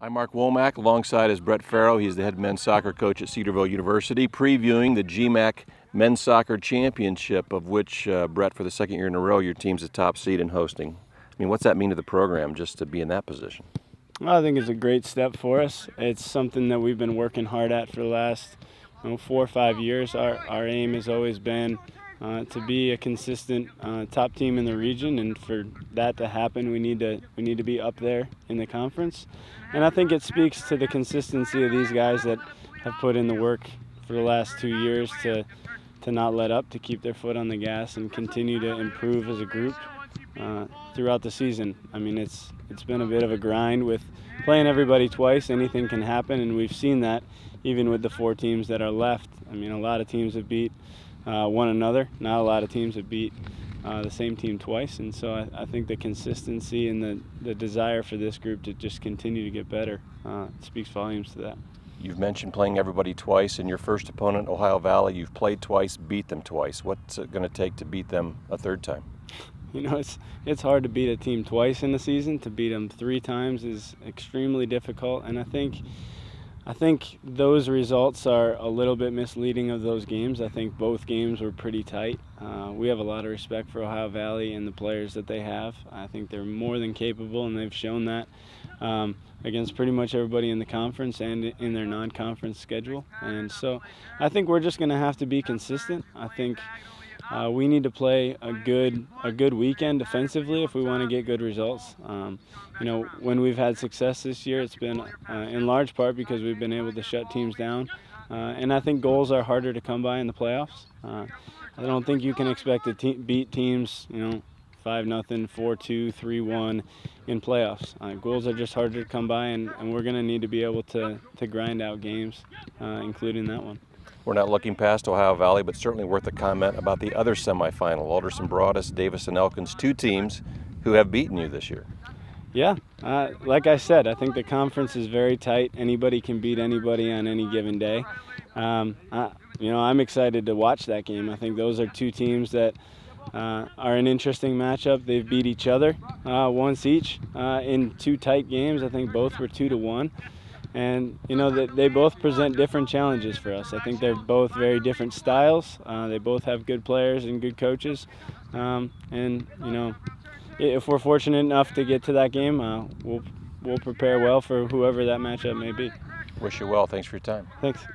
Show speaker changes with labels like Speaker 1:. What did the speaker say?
Speaker 1: I'm Mark Womack, alongside is Brett Faro. He's the head men's soccer coach at Cedarville University, previewing the GMAC Men's Soccer Championship, of which, Brett, for the second year in a row, your team's the top seed in hosting. I mean, what's that mean to the program just to be in that position?
Speaker 2: Well, I think it's a great step for us. It's something that we've been working hard at for the last 4 or 5 years. Our aim has always been to be a consistent top team in the region, and for that to happen, we need to be up there in the conference. And I think it speaks to the consistency of these guys that have put in the work for the last 2 years to not let up, to keep their foot on the gas and continue to improve as a group throughout the season. I mean, it's been a bit of a grind with playing everybody twice. Anything can happen, and we've seen that even with the 4 teams that are left. I mean, a lot of teams have beat one another. Not a lot of teams have beat the same team twice, and so I think the consistency and the desire for this group to just continue to get better speaks volumes to that.
Speaker 1: You've mentioned playing everybody twice. In your first opponent, Ohio Valley, you've played twice, beat them twice. What's it going to take to beat them a third time?
Speaker 2: You know, it's hard to beat a team twice in the season. To beat them 3 times is extremely difficult, and I think those results are a little bit misleading of those games. I think both games were pretty tight. We have a lot of respect for Ohio Valley and the players that they have. I think they're more than capable, and they've shown that against pretty much everybody in the conference and in their non-conference schedule. And so I think we're just going to have to be consistent. I think we need to play a good weekend defensively if we want to get good results. You know, when we've had success this year, it's been in large part because we've been able to shut teams down. And I think goals are harder to come by in the playoffs. I don't think you can expect to beat teams, 5-0, 4-2, 3-1 in playoffs. Goals are just harder to come by, and we're going to need to be able to grind out games, including that one.
Speaker 1: We're not looking past Ohio Valley, but certainly worth a comment about the other semifinal, Alderson Broadus, Davis, and Elkins, 2 teams who have beaten you this year.
Speaker 2: Yeah, like I said, I think the conference is very tight. Anybody can beat anybody on any given day. I'm excited to watch that game. I think those are 2 teams that are an interesting matchup. They've beat each other once each in 2 tight games. I think both were 2-1. And, they both present different challenges for us. I think they're both very different styles. They both have good players and good coaches. If we're fortunate enough to get to that game, we'll prepare well for whoever that matchup may be.
Speaker 1: Wish you well. Thanks for your time.
Speaker 2: Thanks.